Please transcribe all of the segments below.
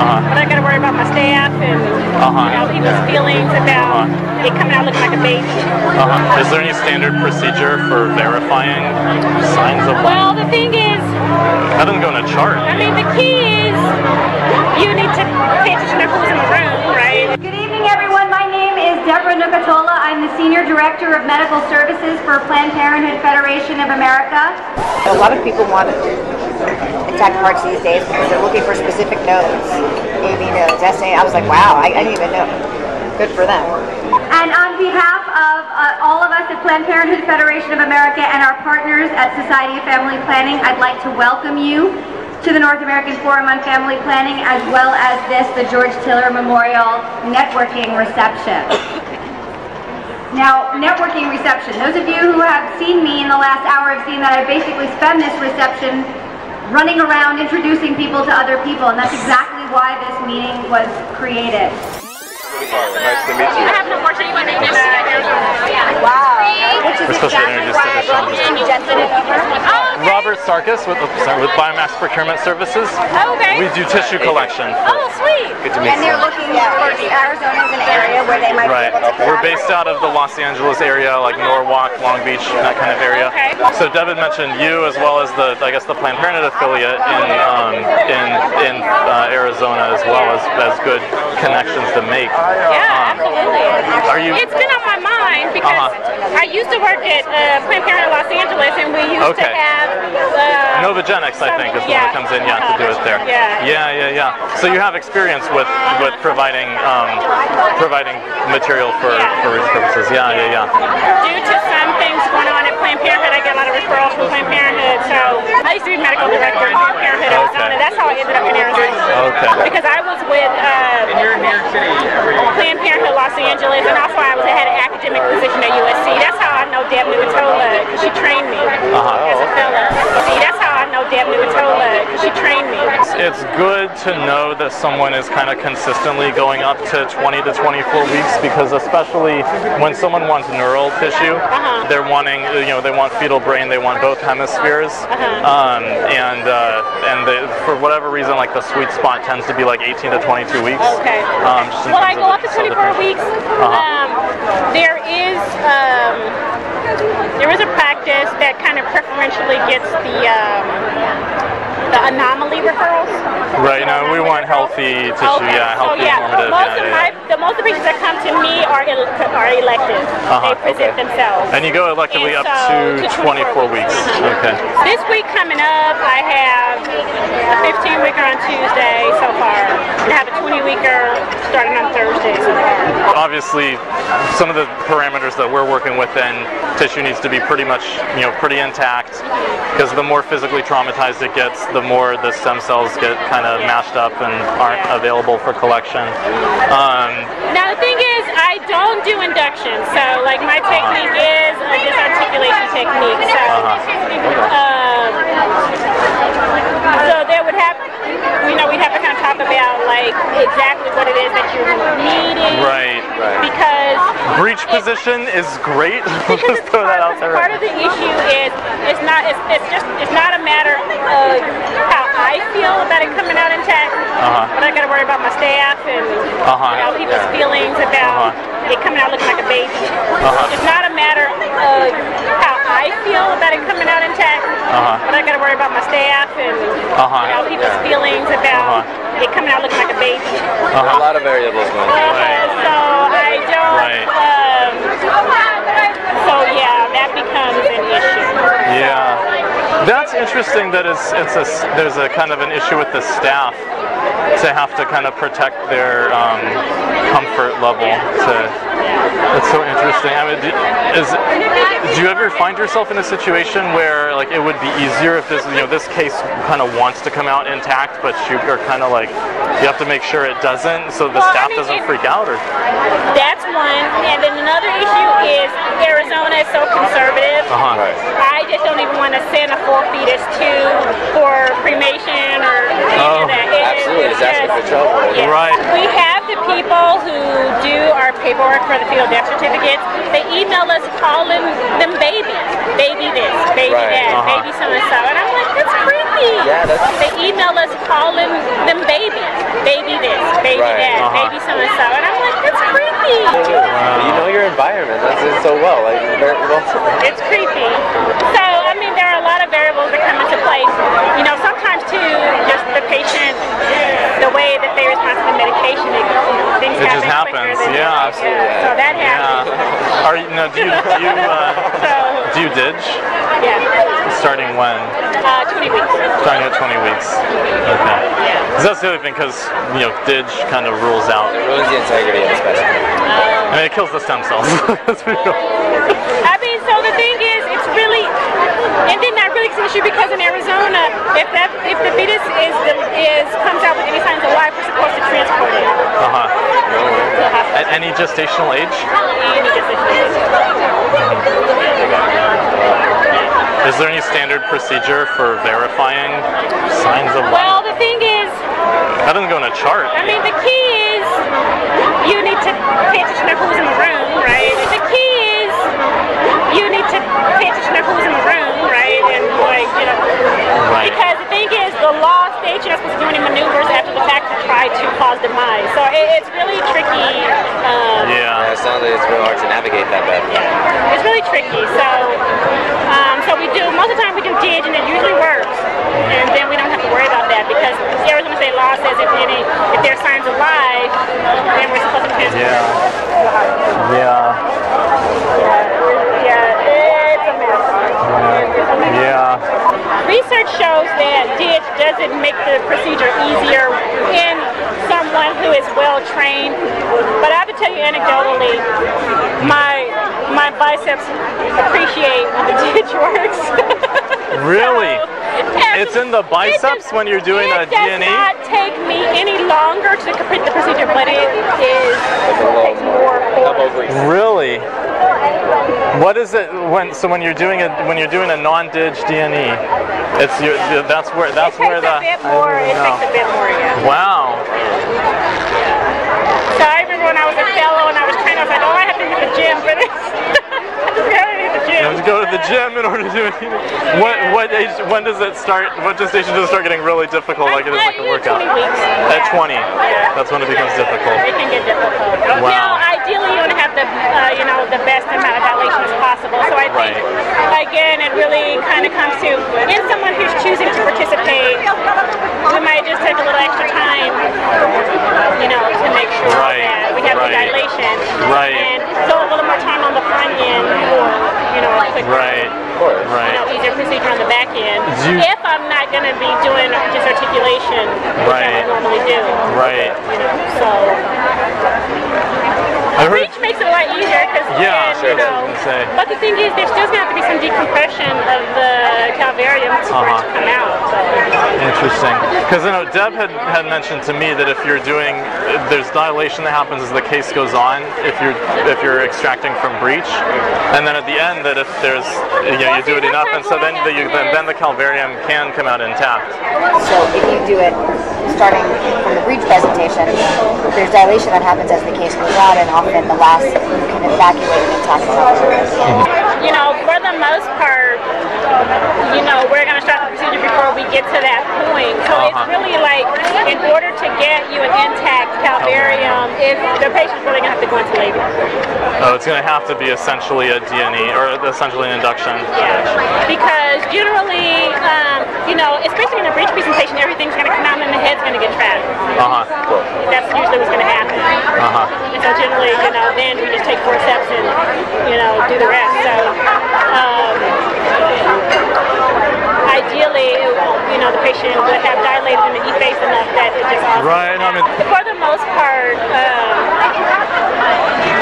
but I got to worry about my staff and people's feelings about it coming out looking like a baby. Is there any standard procedure for verifying signs of life? Well, the thing is, that doesn't go in a chart. I mean, the key is you need to pay attention to who's in the room, right? Good evening, everyone. My name is Deborah Nucatola. I'm the Senior Director of Medical Services for Planned Parenthood Federation of America. A lot of people want intact hearts these days because they're looking for specific nodes. AB nodes, SA. I was like, wow, I didn't even know. Good for them. And on behalf of all of us at Planned Parenthood Federation of America and our partners at Society of Family Planning, I'd like to welcome you to the North American Forum on Family Planning, as well as the George Tiller Memorial Networking Reception. Now, networking reception. Those of you who have seen me in the last hour have seen that I basically spend this reception running around introducing people to other people, and that's exactly why this meeting was created. Nice to meet you. I have an abortion. My name is Wow. We're supposed to introduce Robert Sarkis with Biomass Procurement Services. Oh, okay. We do tissue collection. Oh, sweet. Good to meet And they're looking for Arizona as an area where they might be able to We're based out of the Los Angeles area, like Norwalk, Long Beach, that kind of area. Okay. So Devin mentioned you as well as the Planned Parenthood affiliate in Arizona, as well as good connections to make. Yeah, absolutely. It's been on my mind because I used to work at Planned Parenthood Los Angeles, and we used to have Novogenics, I think, is the one that comes in, to do it there. Yeah. So you have experience with providing material for religious purposes. Yeah. Due to some things going on at Planned Parenthood, I get a lot of referrals from Planned Parenthood. So I used to be medical director at Planned Parenthood Arizona. That's how I ended up in Arizona. Okay. Because I was with Planned Parenthood Los Angeles, and also I was had an academic position at USC. That's how I know Deb Nucatola, because she trained me as a fellow. See, that's how I know Deb Nucatola, because she trained me. It's good to know that someone is kind of consistently going up to 20 to 24 weeks, because especially when someone wants neural tissue, they're wanting, they want fetal brain, they want both hemispheres, and for whatever reason, like the sweet spot tends to be like 18 to 22 weeks. Okay. Well, I go up to 24 weeks. There is a practice that kind of preferentially gets the anomaly referrals. Right. No, we want healthy tissue. Okay. Healthy, normative. Most of the patients that come to me are elective. They present themselves. And you go electively up to 24 weeks. Okay. This week coming up, I have a 15-weeker on Tuesday so far, and I have a 20-weeker starting on Thursday so far. Obviously, some of the parameters that we're working with, then tissue needs to be pretty much, pretty intact, because the more physically traumatized it gets, the more the stem cells get kind of mashed up and aren't available for collection. Now the thing is, I don't do induction, so like my technique is a disarticulation technique. So there would have, we'd have to kind of talk about like exactly what it is that you're needing. Right. Because breech position is great. We'll just throw that out there. Part of the issue is it's not a matter of how I feel about it coming out intact, but I got to worry about my staff and people's feelings about it coming out looking like a baby. It's not a matter of how I feel about it coming out intact, but I got to worry about my staff and people's feelings about it coming out looking like a baby. A lot of variables going on. So I don't. So yeah, that becomes an issue. Yeah, that's interesting. That there's a kind of an issue with the staff to have to kind of protect their comfort level. That's so interesting. I mean, do you ever find yourself in a situation where like it would be easier if this case kind of wants to come out intact, but you are kind of like you have to make sure it doesn't, so the staff doesn't freak out? Or that's one, and then another issue is Arizona is so conservative. I just don't even want to send a full fetus for cremation or any of that. Absolutely, it's asking for trouble. Right. We have the people who do our paperwork for the fetal death certificates. They email us calling them babies. Baby this, baby that, baby so and so. And I'm like, that's creepy. Yeah, they email us calling them babies. Baby that, baby so and so, and I'm like, that's creepy. You know your environment. That's it so well. Like very well. It's creepy. So I mean, there are a lot of variables that come into play. You know, sometimes too, just the patient, the way that they respond to the medication, things it just happens. Yeah, absolutely. So that happens. Are you, no, do you ditch? Yeah. Starting when? 20 weeks. Starting at 20 weeks. Okay. Yeah. That's the other thing, because dig kind of rules out. It ruins the integrity of the specimen. I mean, it kills the stem cells. Let's be real. I mean, so the thing is, it's really, and then that really is an issue because in Arizona, if the fetus comes out with any signs of life, we're supposed to transport it. At any gestational age? Any gestational age. Is there any standard procedure for verifying signs of life? Well, the thing is, that doesn't go in a chart. I mean, the key is you need to pay attention to who's in the room, right? The key is you need to pay attention to who's in the room, right? And because the thing is, the law states you're not supposed to do any maneuvers after the fact to try to cause demise. So it's really tricky. Yeah, it sounds like it's real hard to navigate that bad. Yeah, it's really tricky. So we do, most of the time we do DID and it usually works. And then we don't have to worry about that because the Arizona state law says if there's signs of life, then we're supposed to transport. Yeah, it's a mess. Yeah. Research shows that DID doesn't make the procedure easier in someone who is well trained. But I have to tell you anecdotally, my biceps appreciate when the DID works. Really? So, it's in the biceps when you're doing a D&E? It does not take me any longer to complete the procedure, but it takes more force. Really? What is it when you're doing a non-dig D&E? It's that's where it takes a bit more. Yeah. Wow. So I remember when I was a fellow and I was training, I was like, oh, I have to hit the gym for this. You have to go to the gym in order to do it. What age? When does it start? What gestation does it start getting really difficult? Like it is like a workout. 20 weeks. At 20, that's when it becomes difficult. It can get difficult. Wow. Now, ideally, you want to have the the best amount of dilation as possible. So I think again, it really kind of comes to in someone who's choosing to participate, we might just take a little extra time, to make sure that we have the dilation. Right. And so a little more time on the front end, easier procedure on the back end. If I'm not going to be doing just articulation, which I would normally do. Right. So. Breach makes it a lot easier because but the thing is, there's still going to have to be some decompression of the calvarium for it to come out. So. Interesting. Because Deb had mentioned to me that if you're there's dilation that happens as the case goes on if you're extracting from breech, and then at the end that if there's you do it enough, and so then the calvarium can come out intact. So if you do it starting from the breech presentation, there's dilation that happens as the case goes on, and often the last you can evacuate an intact calvarium. For the most part, we're going to start the procedure before we get to that point. So it's really like, in order to get you an intact calvarium, if the patient's really going to have to go into labor. Oh, it's going to have to be essentially a D&E, or essentially an induction. Yeah, because generally, especially in a breech presentation, everything's going to come out and the head's going to get trapped. That's usually what's going to happen. And so generally, then we just take forceps and, do the rest. So, ideally, the patient would have dilated in the E-face enough that it just all for the most part,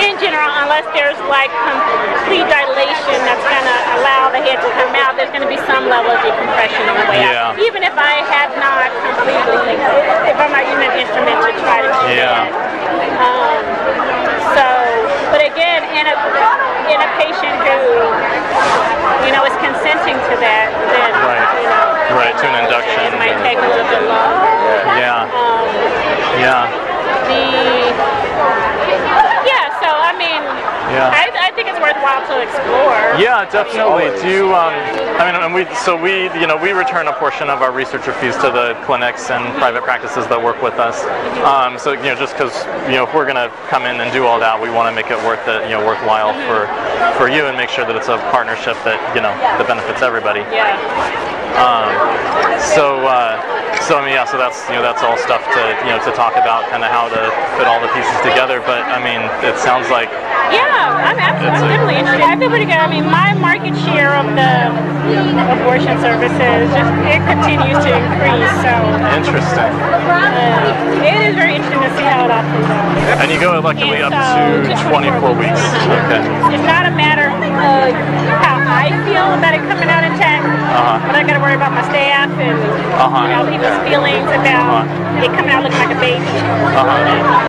in general, unless there's like complete dilation that's going to allow the head to come out, there's going to be some level of decompression on the way out. Even if I have not completely, if I'm not using an instrument to try to do that. But again, in a patient who, is consenting to that, then, to an induction. It might take a little bit longer. So I mean, I think it's worthwhile to explore. Yeah, definitely. Do you I mean, and we return a portion of our researcher fees to the clinics and private practices that work with us. So just because if we're going to come in and do all that, we want to make it worthwhile for you and make sure that it's a partnership that that benefits everybody. Yeah. So I mean, yeah. So that's all stuff to talk about, kind of how to fit all the pieces together. But I mean, it sounds like. Yeah, I'm definitely interested. I feel pretty good. I mean, my market share of the abortion services it continues to increase. So interesting. It is very interesting to see how it all plays out. And you go luckily up to 24 weeks. Okay. It's not a matter of how I feel about it coming out intact, but I got to worry about my staff and people's feelings about it coming out looking like a baby.